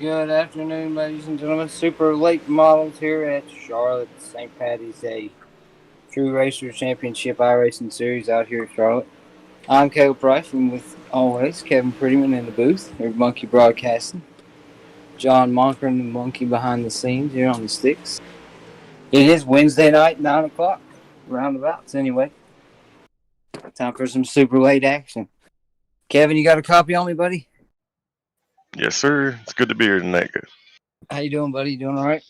Good afternoon, ladies and gentlemen. Super late models here at Charlotte St. Patty's Day True Racer Championship iRacing Series out here at Charlotte. I'm Caleb Price, and with always Kevin Prettyman in the booth here at Monkey Broadcasting. John Monkern, the monkey behind the scenes here on the sticks. It is Wednesday night, 9 o'clock, roundabouts anyway. Time for some super late action. Kevin, you got a copy on me, buddy? Yes, sir. It's good to be here tonight. How you doing, buddy? You doing all right?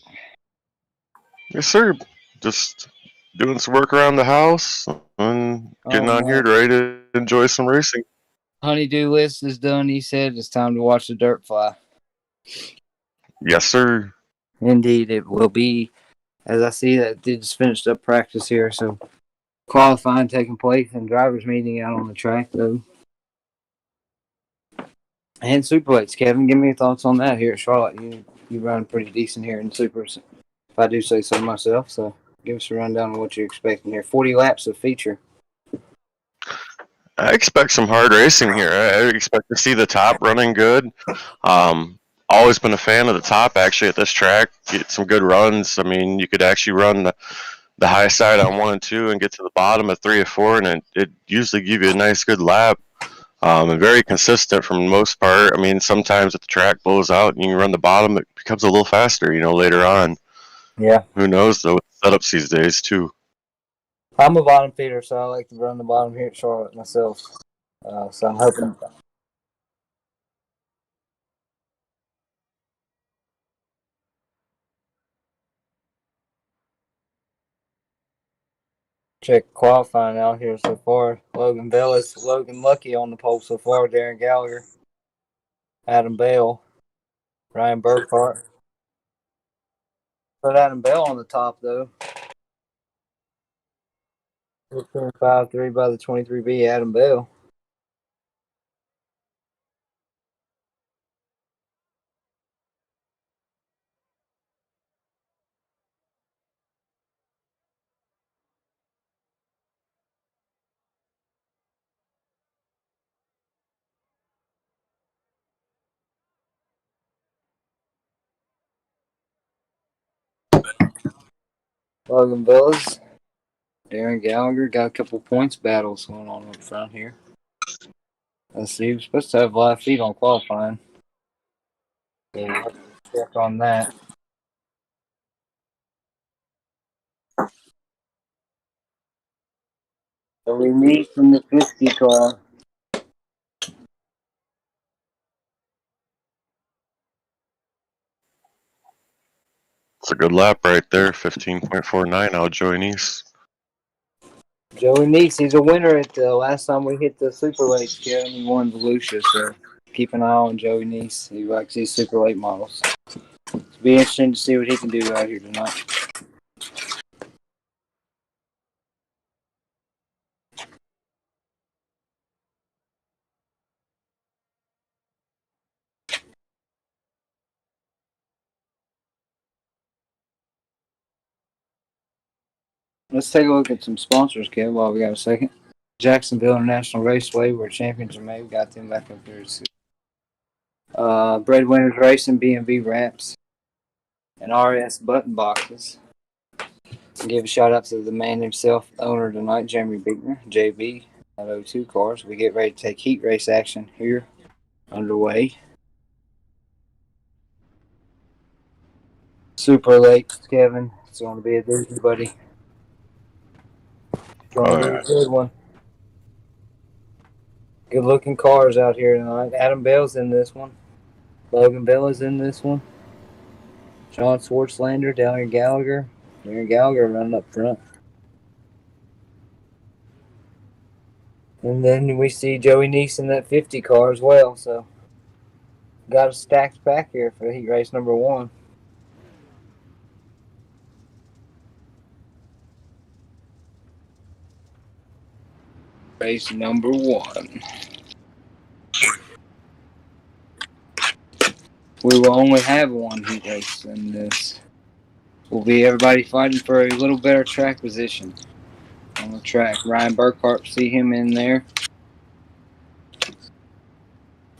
Yes, sir. Just doing some work around the house and getting on here ready to enjoy some racing. Honeydew list is done. He said it's time to watch the dirt fly. Yes, sir. Indeed, it will be. As I see that they just finished up practice here, so qualifying taking place and drivers meeting out on the track, though. And superweights, Kevin, give me your thoughts on that here at Charlotte. You run pretty decent here in supers, if I do say so myself. So give us a rundown of what you're expecting here. 40 laps of feature. I expect some hard racing here. I expect to see the top running good. Always been a fan of the top actually at this track. Get some good runs. I mean, you could actually run the high side on 1 and 2 and get to the bottom at 3 or 4, and it usually give you a nice good lap. And very consistent for the most part. I mean, sometimes if the track blows out and you run the bottom, it becomes a little faster, later on. Yeah. Who knows, though, with setups these days, too. I'm a bottom feeder, so I like to run the bottom here at Charlotte myself. So I'm hoping. Check qualifying out here so far. Logan Bellis, Logan Lucky on the pole so far. Darren Gallagher, Adam Bell, Ryan Burkhart. Put Adam Bell on the top though. 5-3 by the 23B, Adam Bell. Logan Bellis, Darren Gallagher got a couple points battles going on up front here. Let's see, we're supposed to have live feed on qualifying. Yeah, check on that. So we meet from the 50 car. It's a good lap right there, 15.49 out Joey Nice. Joey Nice, he's a winner at the last time we hit the super late scale. He won Volusia, so keep an eye on Joey Nice. He likes these super late models. It'll be interesting to see what he can do out here tonight. Let's take a look at some sponsors, Kev, while we got a second. Jacksonville International Raceway, where champions are made. We got them back up here. Breadwinners Racing, B&B Ramps, and RS Button Boxes. Give a shout out to the man himself, the owner tonight, Jeremy Biegner, JB, at O2 Cars. We get ready to take heat race action here underway. Super late, Kevin. It's going to be a doozy, buddy. It's going to be a good one. Good looking cars out here tonight. Adam Bell's in this one. Logan Bell is in this one. John Swartzlander, Darren Gallagher. Darren Gallagher running up front. And then we see Joey Nice in that 50 car as well. So got a stacked pack here for heat race number 1. Race number 1. We will only have one heat race in this. Will be everybody fighting for a little better track position on the track. Ryan Burkhart, see him in there.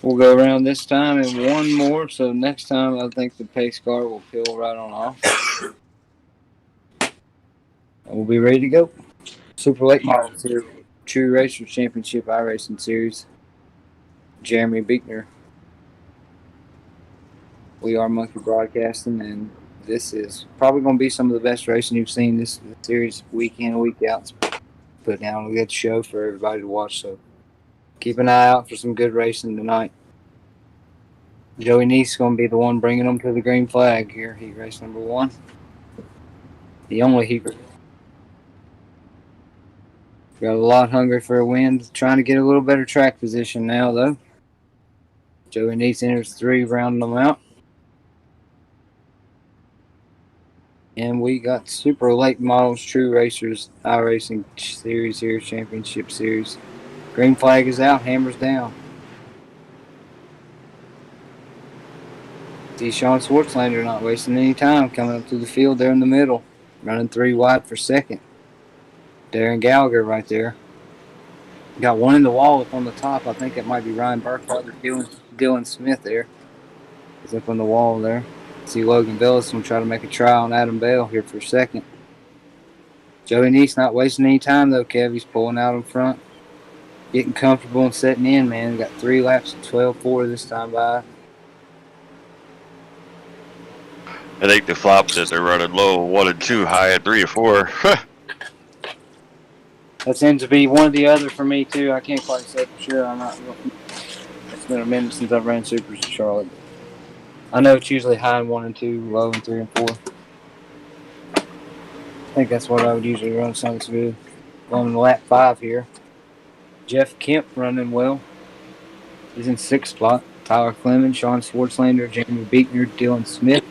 We'll go around this time and one more. So next time, I think the pace car will peel right on off. And we'll be ready to go. Super late models here. True Racers Championship iRacing Series. Jeremy Beekner. We are Monkey Broadcasting, and this is probably going to be some of the best racing you've seen this series week in and week out. It's put down a good show for everybody to watch. So keep an eye out for some good racing tonight. Joey Neese is going to be the one bringing them to the green flag here. Heat race number 1. The only heat race. Got a lot hungry for a win. Trying to get a little better track position now, though. Joey Neese enters 3, rounding them out. And we got Super Late Models True Racers iRacing Series here, Championship Series. Green flag is out, hammers down. See Sean Swartzlander not wasting any time coming up to the field there in the middle. Running 3 wide for second. Darren Gallagher right there. Got one in the wall up on the top. I think it might be Ryan Burkhardt or Dylan Smith there. He's up on the wall there. See Logan Billis will try to make a try on Adam Bell here for second. Joey Neese not wasting any time though, Kev. He's pulling out in front. Getting comfortable and setting in, man. Got 3 laps at 12.4 this time by. I think the flops that they're running low, 1 and 2, high at 3 or 4. That seems to be one or the other for me too. I can't quite say for sure. I'm not. It's been a minute since I've ran supers in Charlotte. I know it's usually high in 1 and 2, low in 3 and 4. I think that's what I would usually run. Sounds good. Going to lap 5 here. Jeff Kemp running well. He's in 6th spot. Tyler Clemens, Sean Swartzlander, Jamie Beekner, Dylan Smith,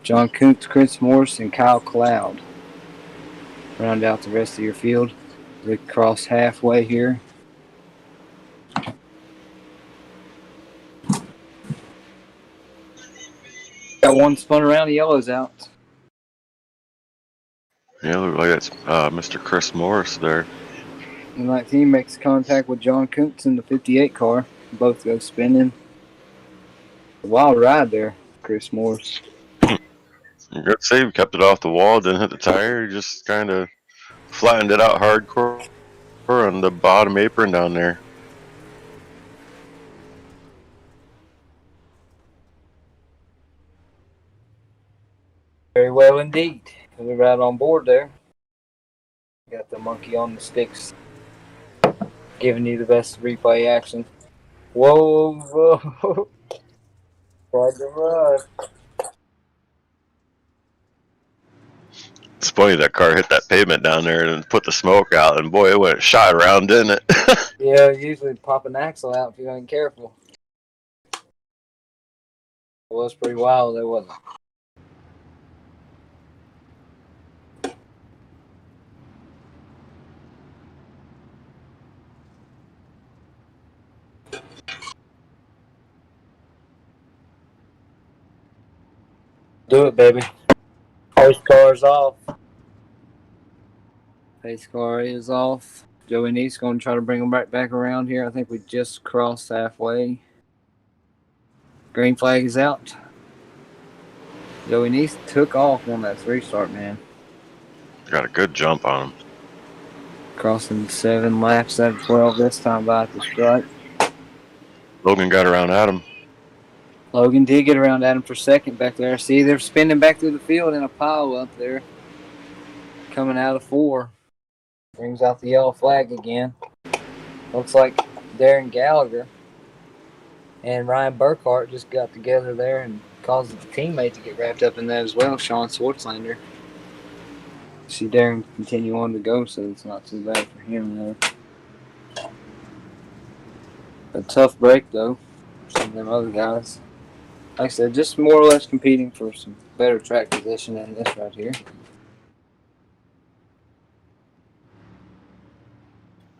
John Kuntz, Chris Morris, and Kyle Cloud. Round out the rest of your field. We cross halfway here. Got one spun around, the yellow's out. Yeah, look like it's Mr. Chris Morris there. The 19 makes contact with John Kuntz in the 58 car. Both go spinning. A wild ride there, Chris Morris. Good save, kept it off the wall, didn't hit the tire, just kind of flattened it out hardcore on the bottom apron down there. Very well indeed. We're right on board there. Got the monkey on the sticks, giving you the best replay action. Whoa, whoa. Quite the run. It's funny that car hit that pavement down there and put the smoke out, and boy, it went shot around, didn't it? Yeah, usually pop an axle out if you ain't careful. It was pretty wild, there wasn't it? Do it, baby. Pace car's off. Pace car is off. Joey Neese going to try to bring him right back around here. I think we just crossed halfway. Green flag is out. Joey Neese took off on that 3-start, man. Got a good jump on him. Crossing 7 laps out of 12 this time by at the strike. Logan got around Adam. Logan did get around Adam for second back there. See, they're spinning back through the field in a pile up there. Coming out of 4. Brings out the yellow flag again. Looks like Darren Gallagher and Ryan Burkhardt just got together there and caused the teammate to get wrapped up in that as well, Sean Swartzlander. See Darren continue on to go, so it's not too bad for him there. A tough break, though, for some of them other guys. Like I said, just more or less competing for some better track position than this right here.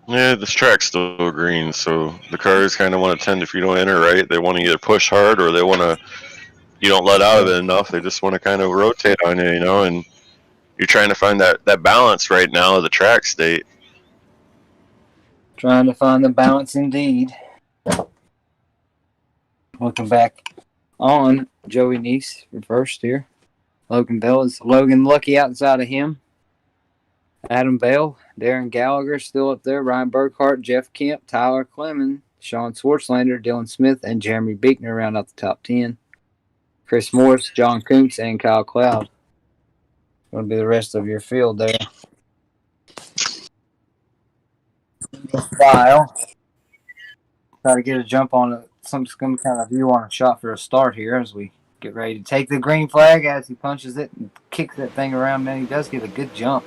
Yeah, this track's still green, so the cars kind of want to tend, if you don't enter right, they want to either push hard or they want to, you don't let out of it enough. They just want to kind of rotate on you, you know, and you're trying to find that balance right now of the track state. Trying to find the balance indeed. Looking back on Joey Neese reversed here. Logan Bell is Logan Lucky outside of him. Adam Bell, Darren Gallagher still up there. Ryan Burkhart, Jeff Kemp, Tyler Clemens, Sean Swartzlander, Dylan Smith, and Jeremy Beekner round out the top 10. Chris Morris, John Kuntz, and Kyle Cloud. Going to be the rest of your field there. File. Try to get a jump on some kind of view on a shot for a start here as we get ready to take the green flag as he punches it and kicks that thing around. Man, he does get a good jump.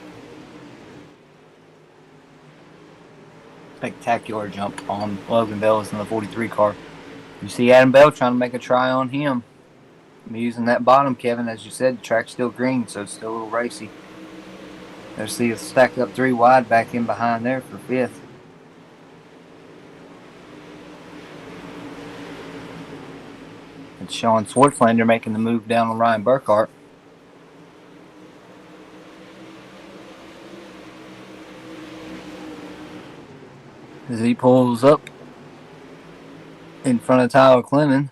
Spectacular jump on Logan Bell in the 43 car. You see Adam Bell trying to make a try on him. I'm using that bottom, Kevin. As you said, the track's still green, so it's still a little racy. There's see it's stacked up 3 wide back in behind there for 5th. It's Sean Swartzlander making the move down on Ryan Burkhart. As he pulls up in front of Tyler Clemens.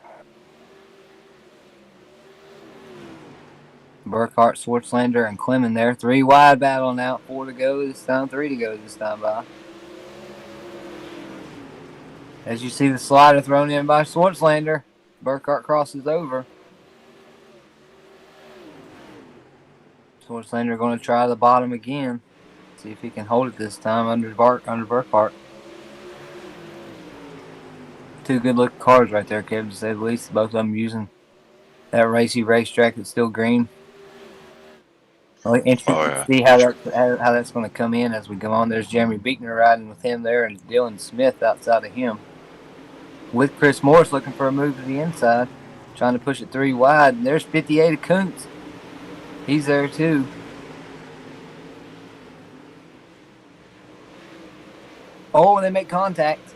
Burkhart, Swartzlander, and Clemens there. 3 wide battling out. 4 to go this time. 3 to go this time by. As you see the slider thrown in by Swartzlander. Burkhart crosses over. Swartzlander going to try the bottom again. See if he can hold it this time under Burkhart. 2 good-looking cars right there, Kevin, to say the least. Both of them using that racy racetrack that's still green. Really interesting to see how that's going to come in as we go on. There's Jeremy Beekner riding with him there, and Dylan Smith outside of him. With Chris Morris looking for a move to the inside, trying to push it 3 wide. And there's 58 of Kuntz. He's there too. Oh, and they make contact.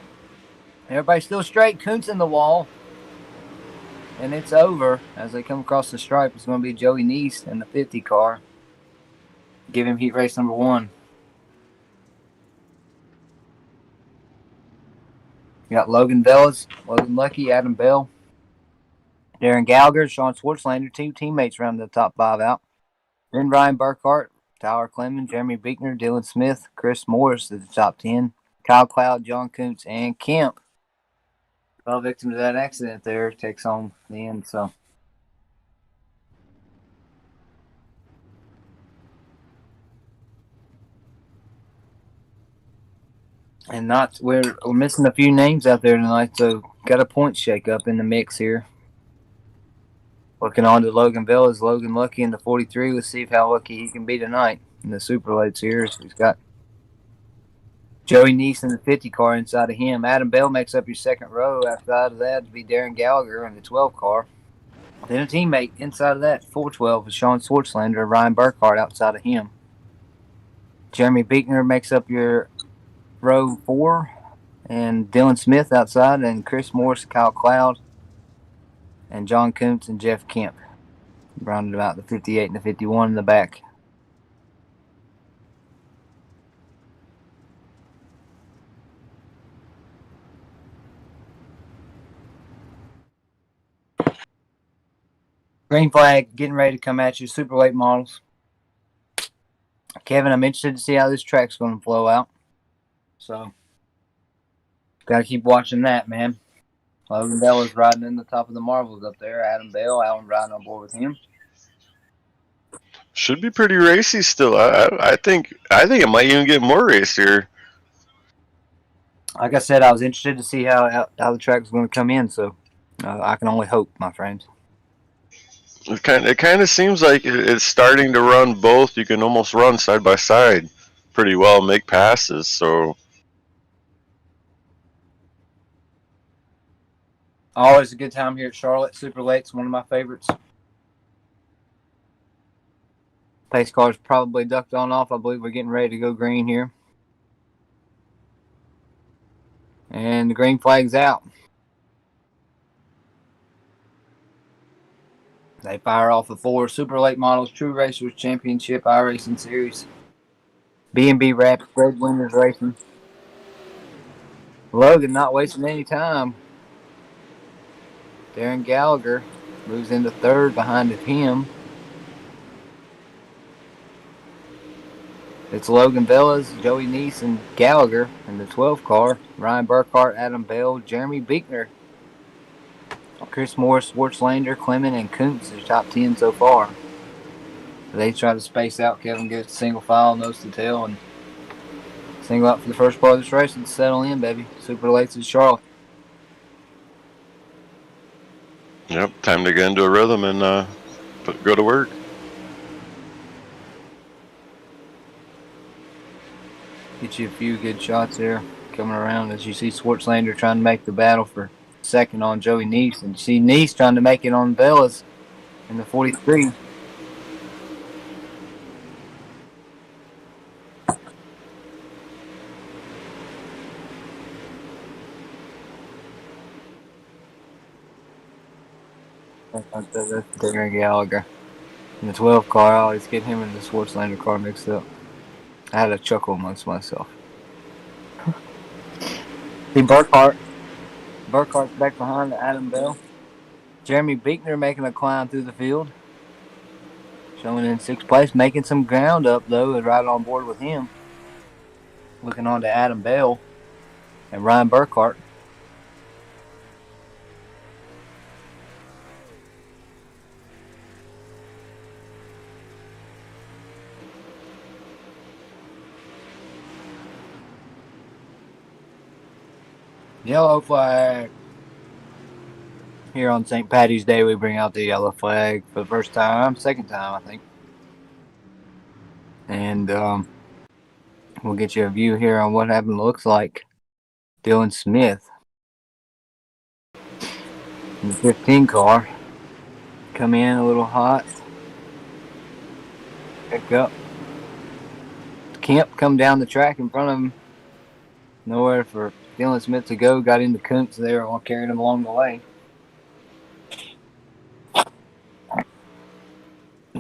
Everybody's still straight. Kuntz in the wall. And it's over as they come across the stripe. It's going to be Joey Neese in the 50 car. Give him heat race number 1. You got Logan Velez, Logan Lucky, Adam Bell, Darren Gallagher, Sean Swartzlander, 2 teammates round the top 5 out. Then Ryan Burkhart, Tyler Clemens, Jeremy Beekner, Dylan Smith, Chris Morris at the top 10. Kyle Cloud, John Kuntz, and Kemp. Well, victim to that accident there takes home the end. So, and we're missing a few names out there tonight. So, got a point shake up in the mix here. Looking on to Logan Bell is Logan Lucky in the 43. Let's see how lucky he can be tonight in the super late series. He's got Joey Neese in the 50 car inside of him. Adam Bell makes up your second row. Outside of that, to be Darren Gallagher in the 12 car. Then a teammate inside of that, 412, is Sean Swartzlander, Ryan Burkhart outside of him. Jeremy Beekner makes up your row 4, and Dylan Smith outside, and Chris Morris, Kyle Cloud, and John Kuntz and Jeff Kemp. Rounded about the 58 and the 51 in the back. Green flag getting ready to come at you. Super late models. Kevin, I'm interested to see how this track's going to flow out. So, got to keep watching that, man. Logan Bell is riding in the top of the marbles up there. Adam Bell, Alan riding on board with him. Should be pretty racy still. I think it might even get more racier. Like I said, I was interested to see how the track was going to come in. So, I can only hope, my friends. It kind of seems like it's starting to run both. You can almost run side by side pretty well, make passes. So always a good time here at Charlotte. Super late's one of my favorites. Pace car's probably ducked on off. I believe we're getting ready to go green here. And the green flag's out. They fire off the 4 Super Late Models True Racers Championship iRacing Series. B&B Rapid Red Winners Racing. Logan not wasting any time. Darren Gallagher moves into third behind him. It's Logan Velez, Joey Neese, and Gallagher in the 12 car. Ryan Burkhart, Adam Bell, Jeremy Beekner, Chris Morris, Schwartzlander, Clement, and Kuntz are top 10 so far. They try to space out. Kevin gets single file, nose to tail, and single out for the first part of this race and settle in, baby. Super Lates at Charlotte. Yep, time to get into a rhythm and go to work. Get you a few good shots there coming around as you see Schwartzlander trying to make the battle for second on Joey Neese. And you see Neese trying to make it on Velez in the 43. That's Darren Gallagher. In the 12 car, I always get him and the Schwartzlander car mixed up. I had a chuckle amongst myself. See Burkhart. Burkhart's back behind Adam Bell. Jeremy Beekner making a climb through the field. Showing in 6th place. Making some ground up, though, and right on board with him. Looking on to Adam Bell and Ryan Burkhart. Yellow flag. Here on St. Patty's Day, we bring out the yellow flag for the first time, second time, I think. And we'll get you a view here on what happened. Looks like Dylan Smith in the 15 car. Come in a little hot. Pick up. Kemp come down the track in front of him. Nowhere for Dylan Smith to go. Got into Kuntz there while carrying him along the way.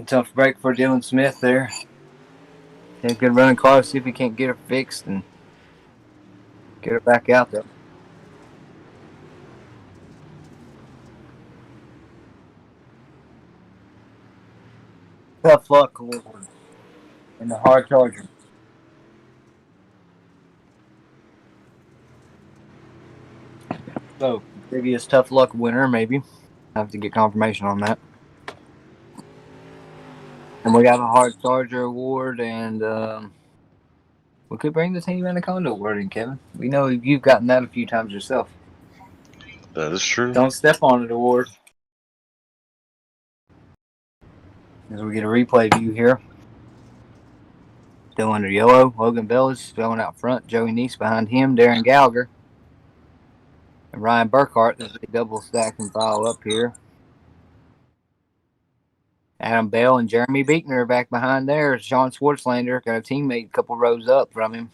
Tough break for Dylan Smith there. He's good running car. See if he can't get her fixed and get her back out there. Tough luck in the hard charger. So, previous tough luck winner, maybe. I have to get confirmation on that. And we got a hard charger award, and we could bring the Team Anaconda award in, Kevin. We know you've gotten that a few times yourself. That is true. Don't step on it award. As we get a replay view here. Still under yellow. Logan Velez going out front. Joey Neese behind him. Darren Gallagher. And Ryan Burkhart. There's a double stack and file up here. Adam Bell and Jeremy Beekner back behind there. Sean Schwartzlander got a teammate a couple rows up from him.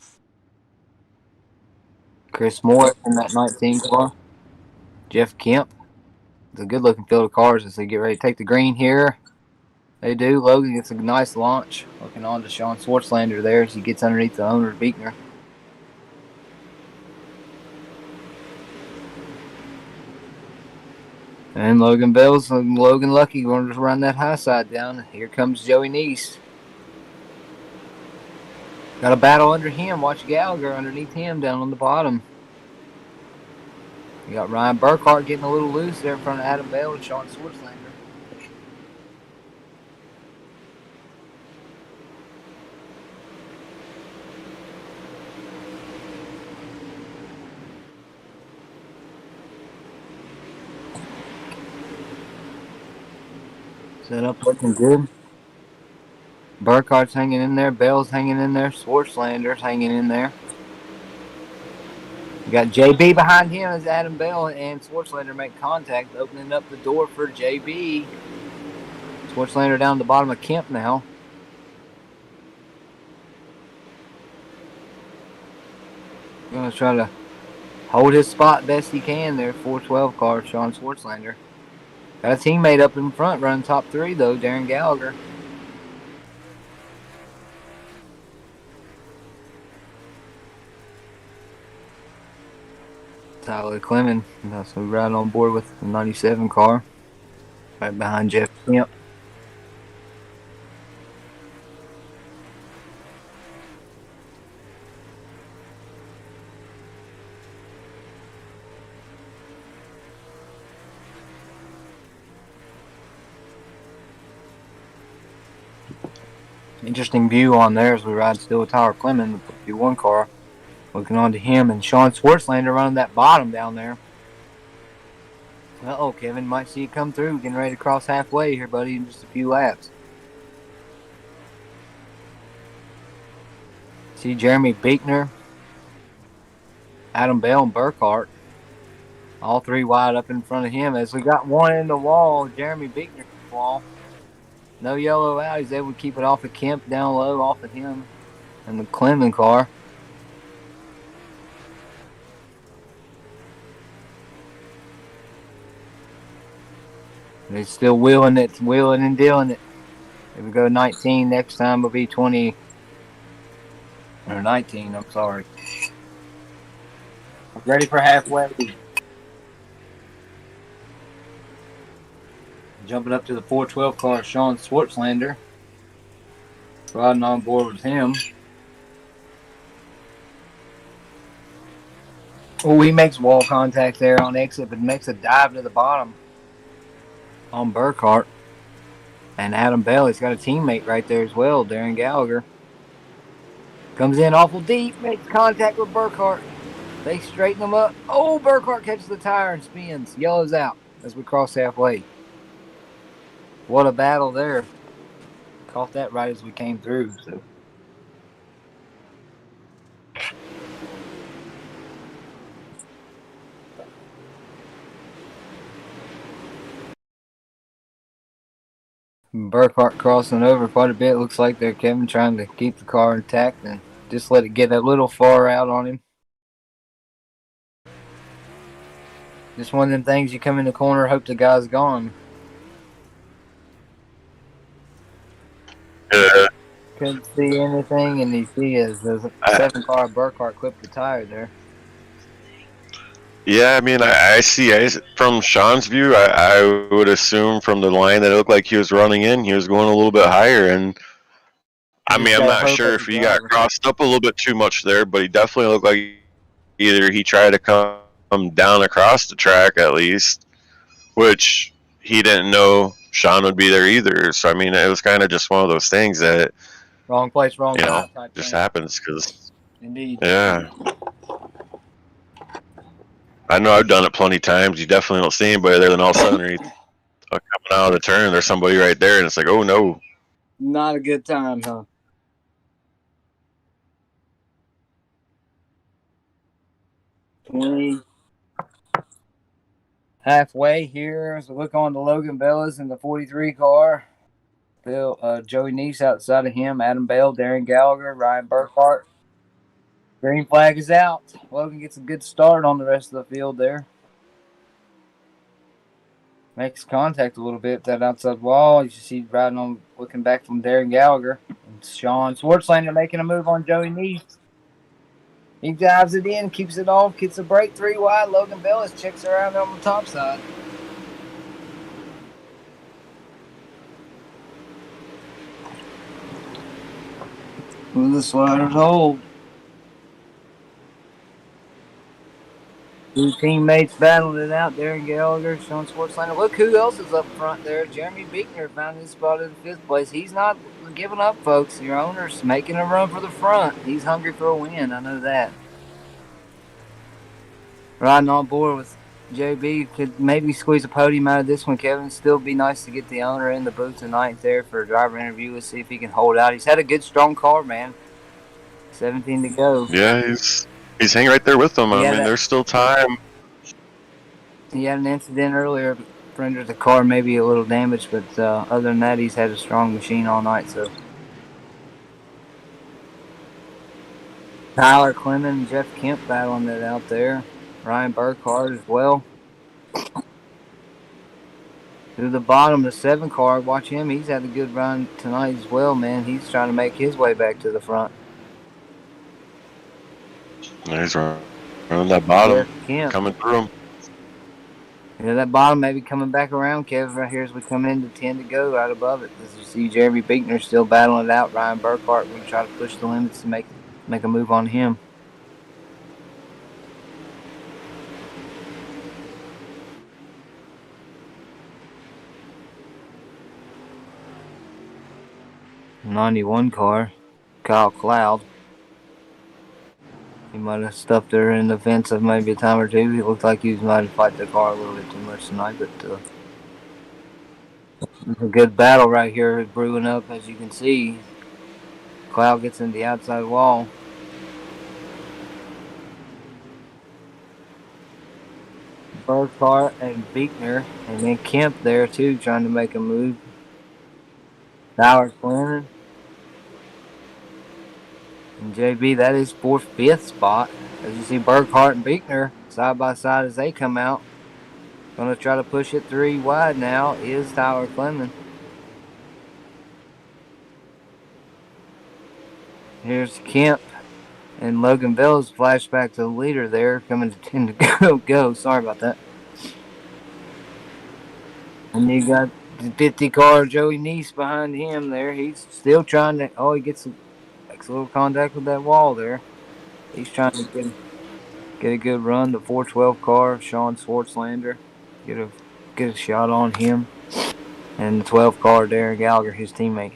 Chris Morris in that 19 car. Jeff Kemp. It's a good looking field of cars as they get ready to take the green here. They do. Logan gets a nice launch. Looking on to Sean Schwartzlander there as he gets underneath the owner, Beekner. And Logan Bell's Logan Lucky going to run that high side down. Here comes Joey Neese. Got a battle under him. Watch Gallagher underneath him down on the bottom. You got Ryan Burkhart getting a little loose there in front of Adam Bell and Sean Schwartzlander. Set up looking good. Burkhart's hanging in there. Bell's hanging in there. Schwartzlander's hanging in there. You got JB behind him as Adam Bell and Schwartzlander make contact, opening up the door for JB. Schwartzlander down at the bottom of Kemp now. Going to try to hold his spot best he can there. 412 car, Sean Schwartzlander. Got a teammate up in front running top 3, though, Darren Gallagher. Tyler Clemens, so right on board with the 97 car, right behind Jeff Kemp. Interesting view on there as we ride still with Tyler Clemens, the 51 car. Looking on to him and Sean Swartzlander running that bottom down there. Uh-oh, Kevin, might see you come through. Getting ready to cross halfway here, buddy, in just a few laps. See Jeremy Beekner, Adam Bell, and Burkhart. All three wide up in front of him as we got one in the wall. Jeremy Beekner in the wall. No yellow out. He's able to keep it off of Kemp down low off of him and the Clemens car. They're still wheeling and dealing it. If we go 19, next time will be 20. Or 19, I'm sorry. Ready for halfway. Jumping up to the 412 car, Sean Swartzlander. Riding on board with him. Oh, he makes wall contact there on exit, but makes a dive to the bottom on Burkhart. And Adam Bell, he's got a teammate right there as well, Darren Gallagher. Comes in awful deep, makes contact with Burkhart. They straighten them up. Oh, Burkhart catches the tire and spins. Yellows out as we cross halfway. What a battle there. Caught that right as we came through. So. Burkhart crossing over quite a bit. Looks like they're Kevin trying to keep the car intact and just let it get a little far out on him. Just one of them things you come in the corner, hope the guy's gone. Couldn't see anything, and you see as the 7 car Burkhart clipped the tire there. Yeah, I mean, I see. From Sean's view, I would assume from the line that it looked like he was running in. He was going a little bit higher, and I mean, I'm not sure if he got crossed up a little bit too much there, but he definitely looked like either he tried to come down across the track at least, which he didn't know Sean would be there either. So I mean, it was kind of just one of those things that wrong place, wrong time. Just happens because indeed. Yeah. I know I've done it plenty of times. You definitely don't see anybody there, then all of a sudden you're coming out of the turn, there's somebody right there, and it's like, oh no. Not a good time, huh? Halfway here as we look on to Logan Bellis in the 43 car. Joey Neese outside of him, Adam Bell, Darren Gallagher, Ryan Burkhart. Green flag is out. Logan gets a good start on the rest of the field there. Makes contact a little bit with that outside wall. You see riding on, looking back from Darren Gallagher. And Sean Swartzlander making a move on Joey Neese. He dives it in, keeps it off, gets a break 3 wide. Logan Bellis checks around on the top side. With the sliders hold. 2 teammates battling it out. Darren Gallagher, Sean Swartzlander. Look who else is up front there. Jeremy Beekner found his spot in 5th place. He's not giving up, folks. Your owner's making a run for the front. He's hungry for a win. I know that. Riding on board with JB. Could maybe squeeze a podium out of this one, Kevin. Still be nice to get the owner in the booth tonight there for a driver interview. Let's see if he can hold out. He's had a good, strong car, man. 17 to go. Yeah, he's hanging right there with them. I mean, there's still time. He had an incident earlier, rendered the car maybe a little damaged, but other than that, he's had a strong machine all night. So Tyler Clemens and Jeff Kemp battling it out there. Ryan Burkhart as well. To the bottom, the 7 car. Watch him. He's had a good run tonight as well, man. He's trying to make his way back to the front. He's On that bottom, Kemp. coming through him. Yeah, that bottom maybe coming back around, Kev, right here as we come into 10 to go right above it. As you see Jeremy Beekner still battling it out. Ryan Burkhart going to try to push the limits to make a move on him. '91 car, Kyle Cloud. He might have stuffed her in the fence of maybe a time or two. He looked like he might have fight the car a little bit too much tonight, but it's a good battle right here brewing up, as you can see. Cloud gets in the outside wall. Burkhart and Beekner, and then Kemp there too, trying to make a move. Bowers Clinton. And JB, that is 4th, 5th spot. As you see Burkhart and Beekner side by side as they come out. Going to try to push it 3 wide now is Tyler Clemens. Here's Kemp and Logan Bell's flashback to the leader there, coming to 10 to go. Sorry about that. And you got the 50 car Joey Neese behind him there. He's still trying to. Oh, he makes a little contact with that wall there. He's trying to get a good run. The 412 car, Sean Swartzlander, get a shot on him. And the 12 car, Darren Gallagher, his teammate.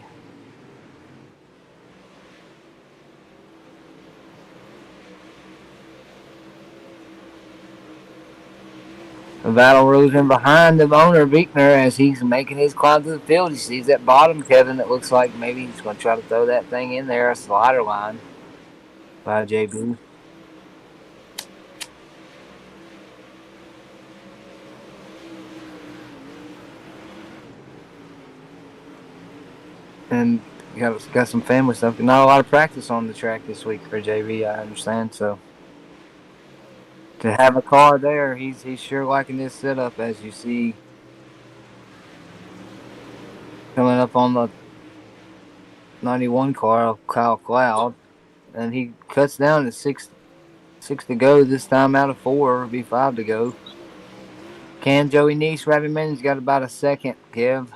The battle rolls in behind the owner, Beekner, as he's making his climb to the field. He sees that bottom, Kevin, that looks like maybe he's going to try to throw that thing in there, a slider line by JB. And got some family stuff. Not a lot of practice on the track this week for JB, I understand, so to have a car there, he's sure liking this setup, as you see coming up on the 91 car of Kyle Cloud, and he cuts down to 6 to go this time out of 4. It'll be 5 to go. Can Joey Neese wrap him in? He's got about a second, Kev.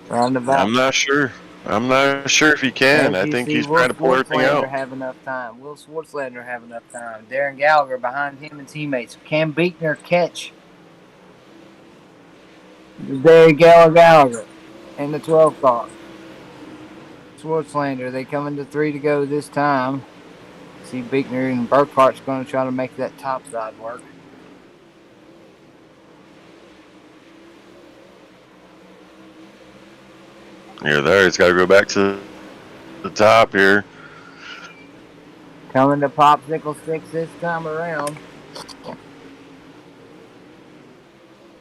Roundabout. I'm not sure. I'm not sure if he can. I think he's trying to pull everything out. Have enough time. Will Swartzlander have enough time? Darren Gallagher behind him and teammates. Can Beekner catch Darren Gallagher and the 12 car? Swartzlander, they come into 3 to go this time. See Beekner and Burkhart's going to try to make that top side work. You're there. He's got to go back to the top here. Coming to Popsicle Sticks this time around.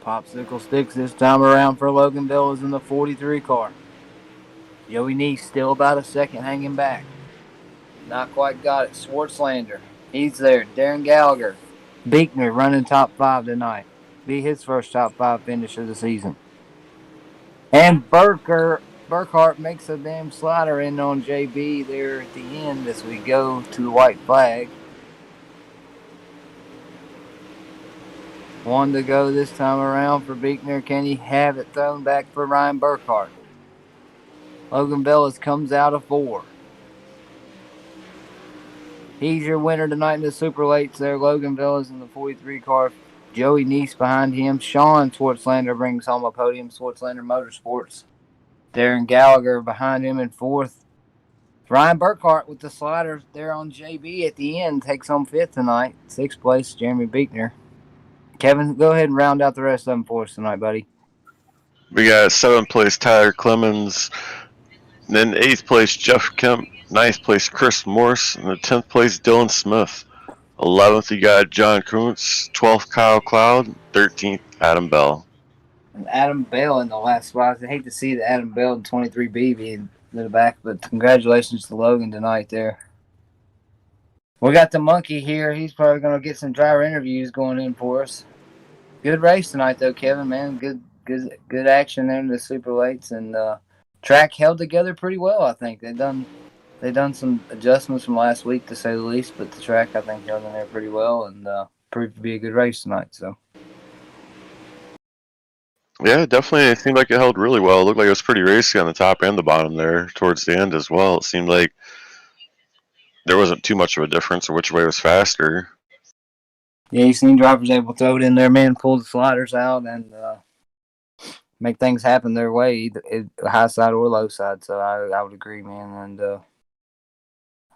Popsicle Sticks this time around for Logan Bell is in the 43 car. Joey Neese still about a second hanging back. Not quite got it. Swartzlander, he's there. Darren Gallagher. Beekner running top 5 tonight. Be his first top 5 finish of the season. And Burkhart makes a damn slider in on JB there at the end as we go to the white flag. 1 to go this time around for Beekner. Can he have it thrown back for Ryan Burkhart? Logan Bellis comes out of 4. He's your winner tonight in the Super Lates there. Logan Bellis in the 43 car. Joey Neese behind him. Sean Swartzlander brings home a podium. Swartzlander Motorsports. Darren Gallagher behind him in 4th. Ryan Burkhart with the slider there on JB at the end takes home 5th tonight. 6th place, Jeremy Beekner. Kevin, go ahead and round out the rest of them for us tonight, buddy. We got 7th place Tyler Clemens, then 8th place Jeff Kemp, 9th place Chris Morse, and the 10th place Dylan Smith. 11th you got John Kuntz, 12th Kyle Cloud, 13th Adam Bell. Adam Bell in the last spot. I hate to see the Adam Bell in 23B being in the back, but congratulations to Logan tonight there. We got the monkey here. He's probably going to get some driver interviews going in for us. Good race tonight, though, Kevin, man. Good action there in the Super Lates, and track held together pretty well, I think. They done they done some adjustments from last week, to say the least. But the track, I think, held in there pretty well and proved to be a good race tonight. So Yeah, definitely. It seemed like it held really well. It looked like it was pretty racy on the top and the bottom there towards the end as well. It seemed like there wasn't too much of a difference in which way was faster. yeah, you seen drivers able to throw it in there, man, pull the sliders out and make things happen their way, either high side or low side. So I would agree, man. And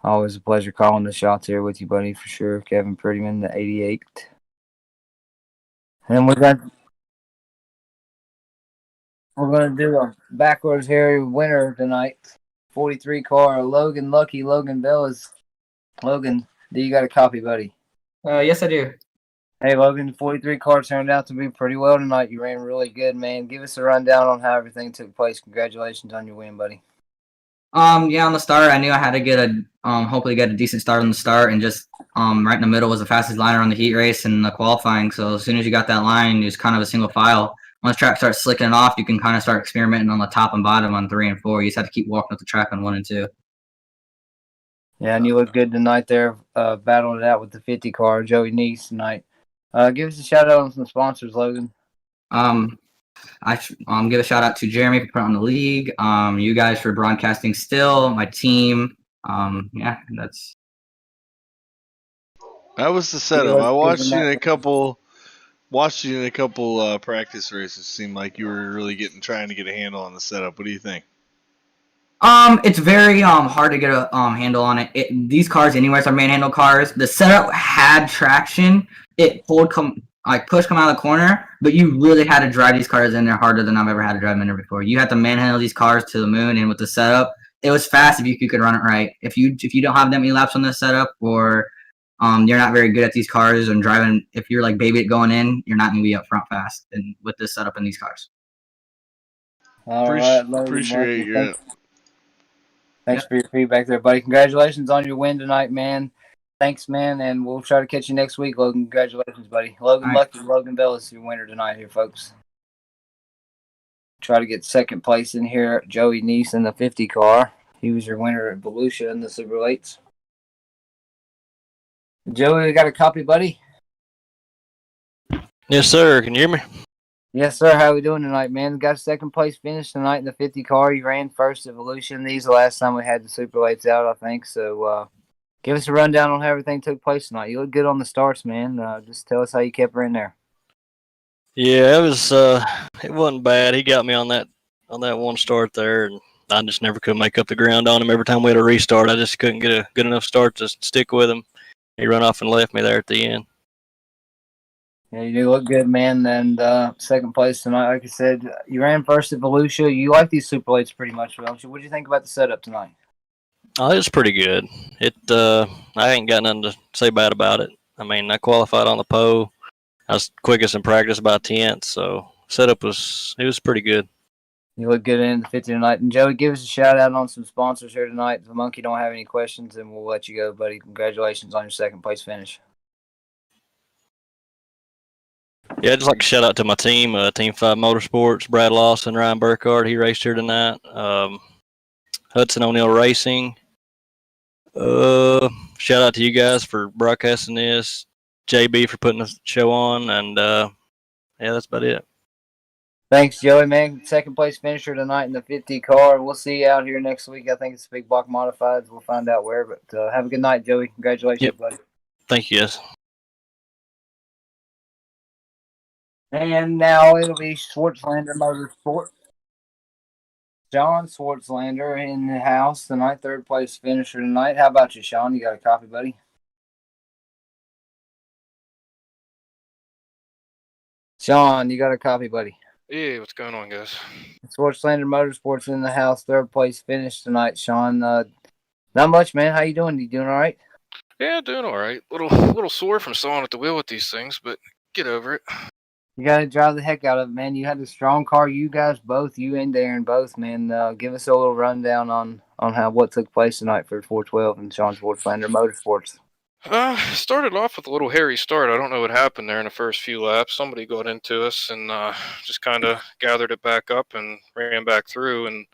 always a pleasure calling the shots here with you, buddy, for sure. Kevin Prettyman, the 88. And we're gonna do a backwards here winner tonight. 43 car, Logan Lucky, Logan Bell is Logan. Do you got a copy, buddy? Yes, I do. Hey, Logan, 43 car turned out to be pretty well tonight. You ran really good, man. Give us a rundown on how everything took place. Congratulations on your win, buddy. Yeah, on the start, I knew I had to get hopefully get a decent start on the start, and just right in the middle was the fastest liner on the heat race and the qualifying. So as soon as you got that line, it was kind of a single file. Once track starts slicking it off, you can kind of start experimenting on the top and bottom on 3 and 4. You just have to keep walking up the track on 1 and 2. Yeah, and you looked good tonight there, battling it out with the 50 car, Joey Neese tonight. Give us a shout out on some sponsors, Logan. I give a shout out to Jeremy for putting on the league. You guys for broadcasting still, my team. Yeah, that was the setup. I watched you in a couple practice races. Seemed like you were really trying to get a handle on the setup. What do you think? It's very hard to get a handle on it. These cars, anyways, are manhandle cars. The setup had traction. It push come out of the corner, but you really had to drive these cars in there harder than I've ever had to drive in there before. You had to manhandle these cars to the moon, and with the setup, it was fast if you could run it right. If you don't have that many laps on this setup, or you're not very good at these cars and driving, if you're like baby it going in, you're not going to be up front fast and with this setup in these cars. All right, Logan, appreciate you. Thanks for your feedback there, buddy. Congratulations on your win tonight, man. Thanks, man, and we'll try to catch you next week, Logan. Congratulations, buddy. Logan Lucky, Logan Bell is your winner tonight here, folks. Try to get second place in here. Joey Neese in the 50 car. He was your winner at Volusia in the Super Lates. Joey, we got a copy, buddy? Yes, sir. Can you hear me? Yes, sir. How we doing tonight, man? Got a second place finish tonight in the 50 car. You ran first at Volusia. These the last time we had the Super Lates out, I think. So give us a rundown on how everything took place tonight. You look good on the starts, man. Just tell us how you kept her in there. Yeah, it was. It wasn't bad. He got me on that one start there, and I just never could make up the ground on him. Every time we had a restart, I just couldn't get a good enough start to stick with him. He ran off and left me there at the end. Yeah, you do look good, man. And second place tonight, like I said, you ran first at Volusia. You like these Super Lates pretty much, don't you? What do you think about the setup tonight? Oh, it was pretty good. I ain't got nothing to say bad about it. I mean, I qualified on the pole. I was quickest in practice by 10th, so setup was pretty good. You look good in the 50 tonight. And Joey, give us a shout out on some sponsors here tonight. If the Monkey don't have any questions, then we'll let you go, buddy. Congratulations on your second place finish. Yeah, I'd just like to shout out to my team, Team 5 Motorsports, Brad Lawson, Ryan Burkhardt. He raced here tonight. Hudson O'Neill Racing. Shout out to you guys for broadcasting this. JB for putting the show on, and yeah, that's about it. Thanks, Joey, man. Second place finisher tonight in the 50 car. We'll see you out here next week. I think it's Big Block Modifieds. We'll find out where. But have a good night, Joey. Congratulations, buddy. Thank you, guys. And now it'll be Schwartzlander Motorsport. Sean Schwartzlander in the house tonight, third place finisher tonight. How about you, Sean? You got a copy, buddy? Sean, you got a copy, buddy? Yeah, what's going on, guys? Schwartzlander Motorsports in the house, third place finish tonight, Sean. Not much, man. How you doing? You doing all right? Yeah, doing all right. Little sore from sawing at the wheel with these things, but get over it. You got to drive the heck out of it, man. You had a strong car. You guys both, you and Darren both, man. Give us a little rundown on what took place tonight for 412 and Sean Schwartzlander Motorsports. Started off with a little hairy start. I don't know what happened there in the first few laps. Somebody got into us and just kind of gathered it back up and ran back through and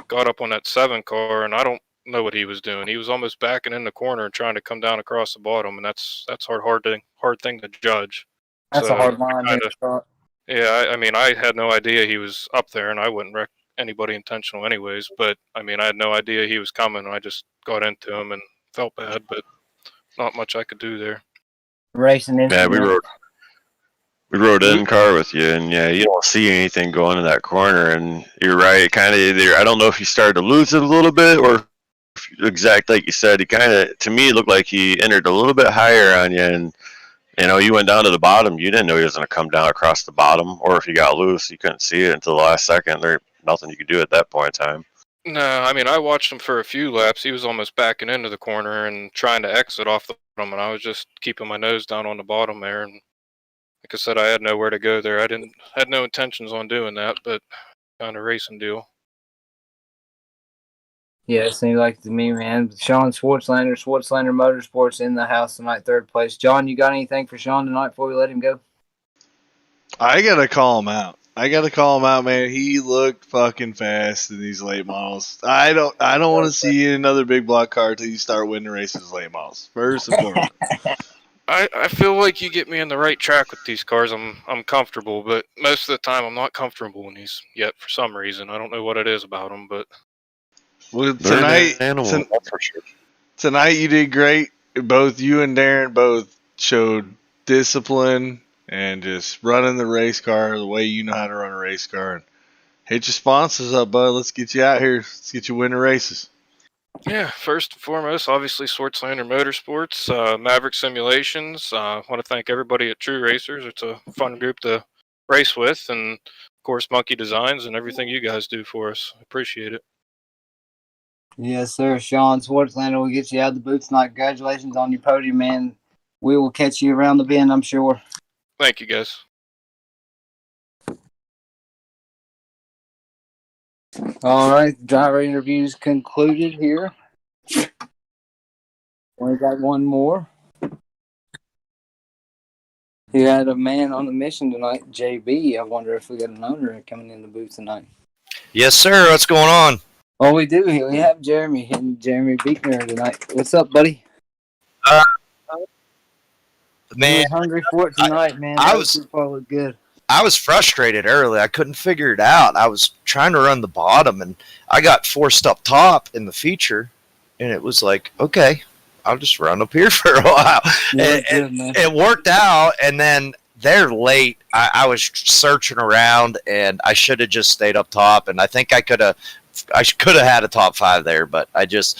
got up on that 7 car. And I don't know what he was doing. He was almost backing in the corner and trying to come down across the bottom, and that's hard thing to judge. That's So a hard line I here kinda, to start. yeah, I mean, I had no idea he was up there, and I wouldn't wreck anybody intentional anyways. But I mean, I had no idea he was coming. I just got into him and felt bad, but not much I could do there. Racing Yeah, incident. we rode in car with you, and yeah, you don't see anything going in that corner, and you're right. Kind of either I don't know if he started to lose it a little bit, or exactly like you said, he kind of to me it looked like he entered a little bit higher on you, and you went down to the bottom. You didn't know he was going to come down across the bottom, or if he got loose, you couldn't see it until the last second. There's nothing you could do at that point in time. No, I mean, I watched him for a few laps. He was almost backing into the corner and trying to exit off the bottom, and I was just keeping my nose down on the bottom there. And like I said, I had nowhere to go there. I had no intentions on doing that, but kind of racing deal. Yeah, it seems like to me, man. Sean Schwartzlander Motorsports in the house tonight, third place. John, you got anything for Sean tonight before we let him go? I gotta call him out. Man. He looked fucking fast in these late models. I don't want to see you in another big block car until you start winning races late models. First and foremost. I feel like you get me in the right track with these cars. I'm comfortable, but most of the time I'm not comfortable in these yet for some reason. I don't know what it is about them, but Well, They're tonight, an animal, that's for sure. tonight you did great. Both you and Darren both showed discipline and just running the race car the way you know how to run a race car. And hit your sponsors up, bud. Let's get you out here. Let's get you winning races. yeah, first and foremost, obviously Schwartzlander Motorsports, Maverick Simulations. I want to thank everybody at True Racers. It's a fun group to race with, and of course Monkey Designs and everything you guys do for us. Appreciate it. Yes, sir. Sean Schwartzlander will get you out of the booth tonight. Congratulations on your podium, man. We will catch you around the bend, I'm sure. Thank you, guys. All right, driver interviews concluded here. We got one more. He had a man on a mission tonight, JB. I wonder if we got an owner coming in the booth tonight. Yes, sir. What's going on? Oh, we do. We have Jeremy Beekner tonight. What's up, buddy? Man, You were hungry for it tonight, man. I That was- football looked good. I was frustrated early. I couldn't figure it out. I was trying to run the bottom, and I got forced up top in the feature, and it was like, okay, I'll just run up here for a while. You And- looked good, man. It worked out, and then they're late. I was searching around, and I should have just stayed up top, and I think I could have had a top 5 there, but I just,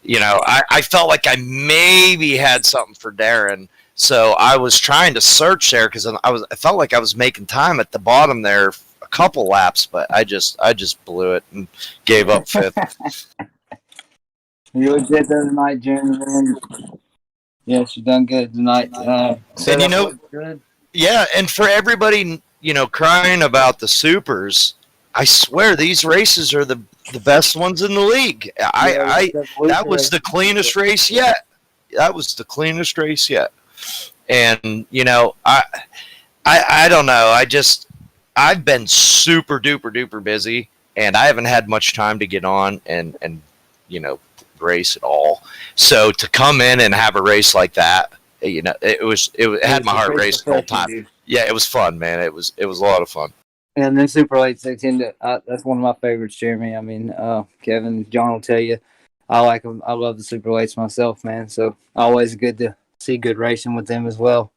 I felt like I maybe had something for Darren. So I was trying to search there because I felt like I was making time at the bottom there a couple laps, but I just blew it and gave up 5th. You looked good tonight, Jeremy, man. Yes, you done good tonight. And Good. Yeah, and for everybody, crying about the supers, I swear these races are the best ones in the league. That was the cleanest race yet. And I don't know. I've been super duper duper busy, and I haven't had much time to get on and race at all. So to come in and have a race like that, it had my heart racing the whole time. Yeah, it was fun, man. It was a lot of fun. And then Super Late 16, that's one of my favorites, Jeremy. I mean, Kevin, John will tell you, I like them. I love the Super Lates myself, man. So always good to see good racing with them as well.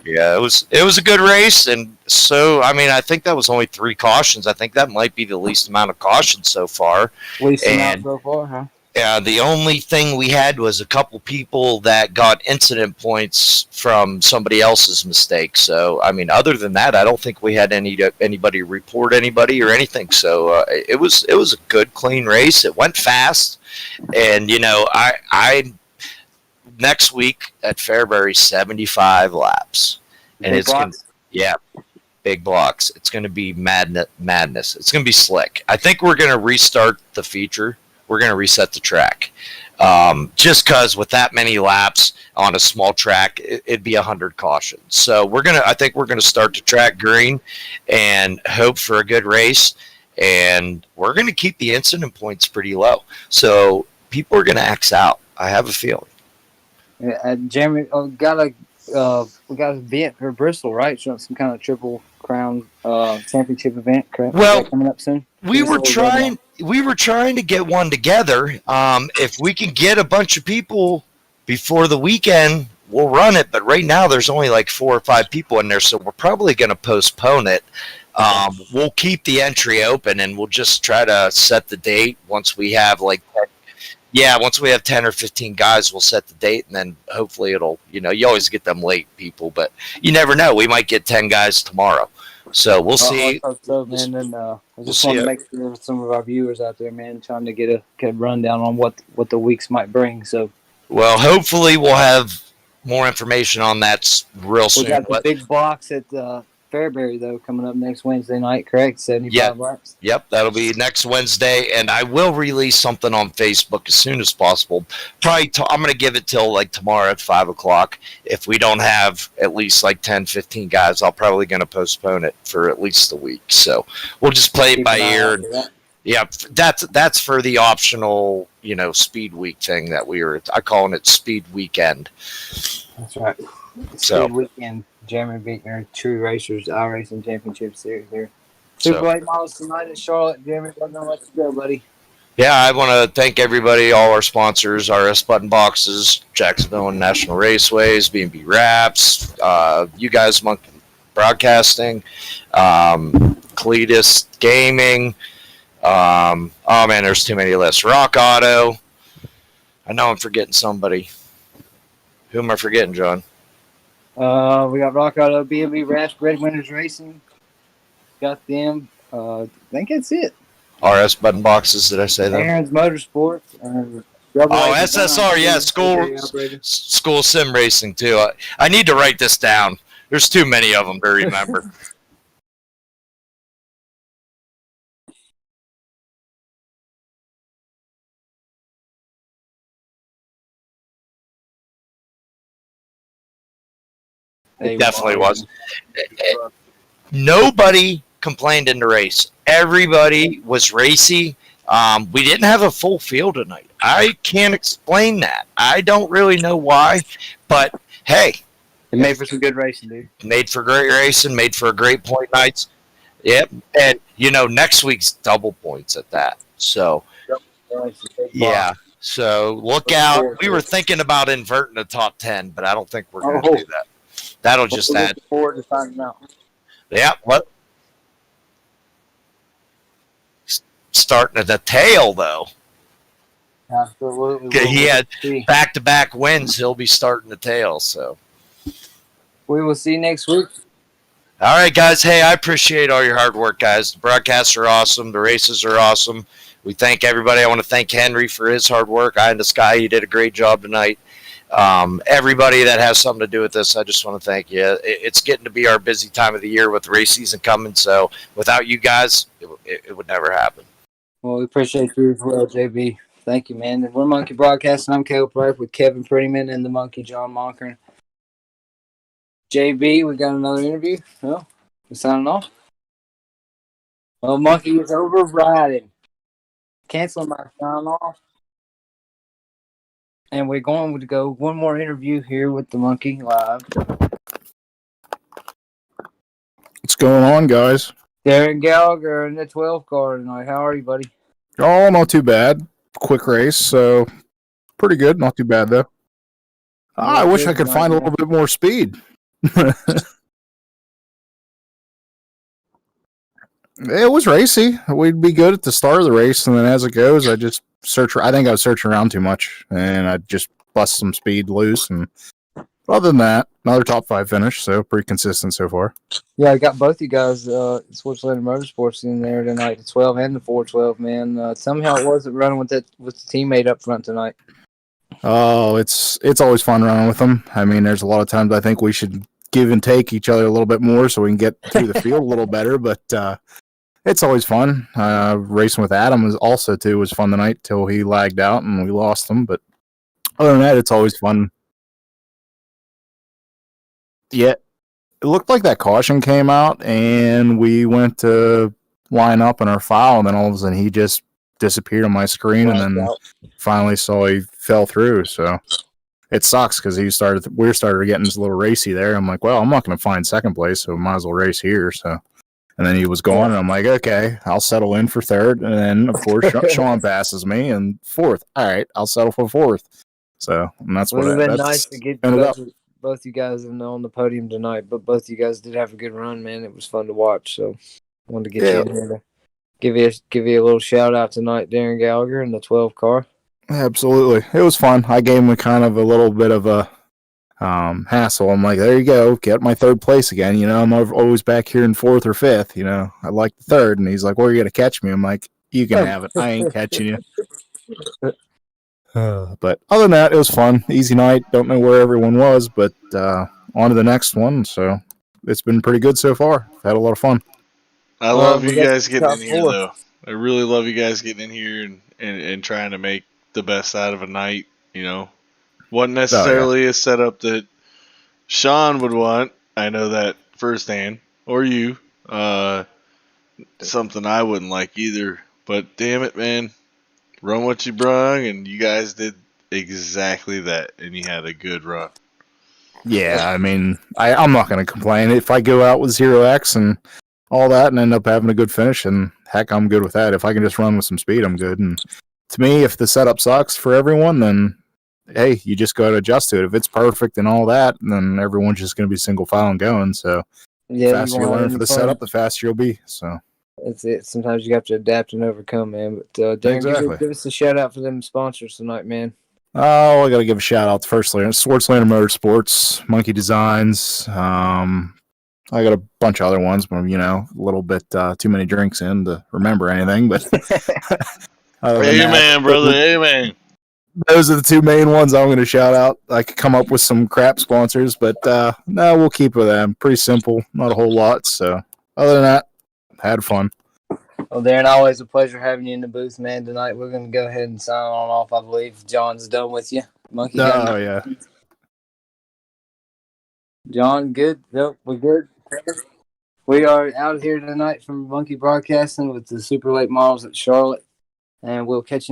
Yeah, it was a good race, and so I think that was only 3 cautions. I think that might be the least amount of cautions so far. Least amount And- so far, huh? The only thing we had was a couple people that got incident points from somebody else's mistake. So, other than that, I don't think we had anybody report anybody or anything. So it was a good, clean race. It went fast, and I next week at Fairbury 75 laps, and Big blocks? big blocks. It's going to be madness. It's going to be slick. I think we're going to restart the feature. We're going to reset the track. Just because with that many laps on a small track, it'd be 100 cautions. So I think we're going to start the track green and hope for a good race. and we're going to keep the incident points pretty low. So people are going to X out. I have a feeling. Yeah, Jeremy, we got an event for Bristol, right? Some kind of Triple Crown championship event, correct? Well, Is that coming up soon. We were trying to get one together. If we can get a bunch of people before the weekend, we'll run it. But right now, there's only like 4 or 5 people in there, so we're probably going to postpone it. We'll keep the entry open, and we'll just try to set the date once we have once we have 10 or 15 guys, we'll set the date, and then hopefully it'll, you always get them late people, but you never know. We might get 10 guys tomorrow. So we'll see. I hope so, man. And I just want to make sure some of our viewers out there, man, trying to get a rundown on what the weeks might bring. So, well, hopefully we'll have more information on that real soon. We got the big box at Fairbury, though, coming up next Wednesday night, correct? 75 laps? Yep, that'll be next Wednesday, and I will release something on Facebook as soon as possible. Probably, I'm going to give it till like tomorrow at 5 o'clock. If we don't have at least like 10, 15 guys, I'm probably going to postpone it for at least a week. So we'll just play it by ear. Yeah, that's for the optional, speed week thing that I calling it speed weekend. That's right. So speed weekend. Jeremy Beekner, True Racers iRacing Championship Series here. Super late models tonight in Charlotte. Jeremy, we're going to let you go, buddy. Yeah, I want to thank everybody, all our sponsors, RS Button Boxes, Jacksonville and National Raceways, B&B Wraps, you guys, Monkey Broadcasting, Cletus Gaming. Oh man, there's too many lists. Rock Auto. I know I'm forgetting somebody. Who am I forgetting, John? We got Rock Auto, B&B Wraps, Red Winners Racing. Got them. I think that's it. RS Button Boxes, did I say that? Aaron's Motorsports. SSR, yeah, school sim racing too. I need to write this down. There's too many of them to remember. It definitely was. Nobody complained in the race. Everybody was racy. We didn't have a full field tonight. I can't explain that. I don't really know why, but hey. It made for some good racing, dude. Made for great racing, made for a great point nights. Yep. And, next week's double points at that. So, yeah. So, look out. We were thinking about inverting the top 10, but I don't think we're going to do that. That'll just add. Forward to finding out. Yeah, what? Starting at the tail, though. Absolutely. He had back-to-back wins. He'll be starting the tail, so. We will see you next week. All right, guys. Hey, I appreciate all your hard work, guys. The broadcasts are awesome. The races are awesome. We thank everybody. I want to thank Henry for his hard work. Eye in the Sky, he did a great job tonight. Everybody that has something to do with this, I just want to thank you. It's getting to be our busy time of the year with the race season coming, so without you guys, it would never happen. Well, we appreciate you as well, JB. Thank you, man. And we're Monkey Broadcasting. I'm Caleb Price with Kevin Prettyman and the Monkey John Monkern. JB, we got another interview. Well, we're signing off. Well, Monkey is overriding. Canceling my sign off. And we're going to go one more interview here with the Monkey live. What's going on, guys? Darren Gallagher in the 12 car tonight. How are you, buddy? Oh, not too bad. Quick race, so pretty good. Not too bad, though. I wish I could find a little bit more speed. It was racy. We'd be good at the start of the race, and then as it goes, I think I was searching around too much, and I just bust some speed loose. And other than that, another top 5 finish, so pretty consistent so far. Yeah, I got both you guys, Sportsland Motorsports in there tonight, the 12 and the 412, man. Somehow it wasn't running with the teammate up front tonight. Oh, it's always fun running with them. I mean, there's a lot of times I think we should give and take each other a little bit more so we can get through the field a little better, but it's always fun. Racing with Adam was fun tonight till he lagged out and we lost him, but other than that, it's always fun. Yeah, it looked like that caution came out and we went to line up in our file, and then all of a sudden he just disappeared on my screen, and then finally saw he fell through. So it sucks because we started getting a little racy there. I'm like, well, I'm not going to find second place, so might as well race here. So, and then he was going, and I'm like, okay, I'll settle in for third. And then of course Sean passes me, and fourth. All right, I'll settle for fourth. So and that's It what would have been that's nice to get ended up. both you guys on the podium tonight, but both you guys did have a good run, man. It was fun to watch. So I wanted to get you in here to give you a little shout out tonight, Darren Gallagher in the 12 car. Absolutely, it was fun. I gave him kind of a little bit of a hassle. I'm like, there you go, get my third place again. You know, I'm always back here in fourth or fifth. You know, I like the third, and he's like, well, you're gonna catch me. I'm like, you can have it. I ain't catching you. But other than that, it was fun. Easy night. Don't know where everyone was, but on to the next one. So it's been pretty good so far. Had a lot of fun. I love you we got guys getting top in here, four. though. I really love you guys getting in here and trying to make the best out of a night. You know, wasn't necessarily a setup that Sean would want. I know that firsthand, or you. Something I wouldn't like either. But damn it, man, run what you brung, and you guys did exactly that, and you had a good run. Yeah, I mean, I'm not going to complain. If I go out with 0x and all that and end up having a good finish, and heck, I'm good with that. If I can just run with some speed, I'm good. And to me, if the setup sucks for everyone, then hey, you just got to adjust to it. If it's perfect and all that, then everyone's just going to be single file and going. So the faster you learn for the setup, the faster you'll be. So that's it. Sometimes you have to adapt and overcome, man. But Darren, Exactly. give us a shout out for them sponsors tonight, man. oh, I got to give a shout out to Swartzlander Motorsports, Monkey Designs. I got a bunch of other ones, but you know, a little bit too many drinks in to remember anything. But Amen, brother. Amen. Those are the two main ones I'm going to shout out. I could come up with some crap sponsors, but no, we'll keep with them. Pretty simple, not a whole lot. So other than that, had fun. Well, Darren, always a pleasure having you in the booth, man. Tonight we're going to go ahead and sign on off. I believe John's done with you. Monkey gun. Oh yeah. John, good? Nope, we're good. We are out here tonight from Monkey Broadcasting with the Super Late Models at Charlotte, and we'll catch you